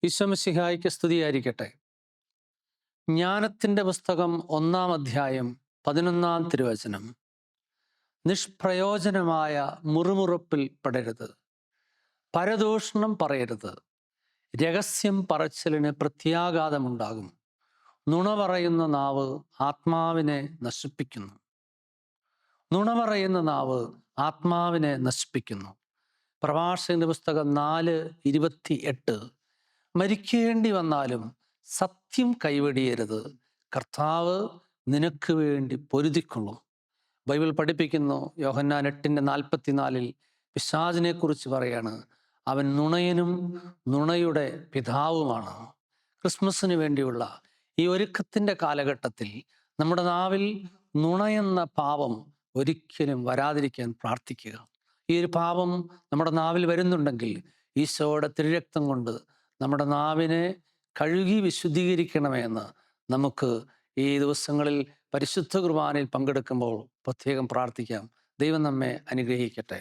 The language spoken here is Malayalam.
ഈശോമിശിഹായ്ക്ക് സ്തുതിയായിരിക്കട്ടെ. ജ്ഞാനത്തിൻ്റെ പുസ്തകം 1-ാം അധ്യായം 11-ാം തിരുവചനം. നിഷ്പ്രയോജനമായ മുറുമുറുപ്പിൽ പെടരുത്, പരദൂഷണം പറയരുത്. രഹസ്യം പറച്ചിലിന് പ്രത്യാഘാതമുണ്ടാകും. നുണ പറയുന്ന നാവ് ആത്മാവിനെ നശിപ്പിക്കുന്നു. നുണ പറയുന്ന നാവ് ആത്മാവിനെ നശിപ്പിക്കുന്നു. പ്രഭാഷകന്റെ പുസ്തകം 4:28. മരിക്കേണ്ടി വന്നാലും സത്യം കൈവെടിയരുത്, കർത്താവ് നിനക്ക് വേണ്ടി പൊരുതിക്കൊള്ളും. ബൈബിൾ പഠിപ്പിക്കുന്നു, യോഹന്നാൻ 8:44 പിശാചിനെ കുറിച്ച് പറയാണ്, അവൻ നുണയനും നുണയുടെ പിതാവുമാണ്. ക്രിസ്മസിന് വേണ്ടിയുള്ള ഈ ഒരുക്കത്തിൻ്റെ കാലഘട്ടത്തിൽ നമ്മുടെ നാവിൽ നുണയെന്ന പാപം ഒരിക്കലും വരാതിരിക്കാൻ പ്രാർത്ഥിക്കുക. ഈ ഒരു പാപം നമ്മുടെ നാവിൽ വരുന്നുണ്ടെങ്കിൽ ഈശോയുടെ തിരുരക്തം കൊണ്ട് നമ്മുടെ നാവിനെ കഴുകി വിശുദ്ധീകരിക്കണമെന്ന് നമുക്ക് ഈ ദിവസങ്ങളിൽ പരിശുദ്ധ കുർബാനയിൽ പങ്കെടുക്കുമ്പോൾ പ്രത്യേകം പ്രാർത്ഥിക്കാം. ദൈവം നമ്മെ അനുഗ്രഹിക്കട്ടെ.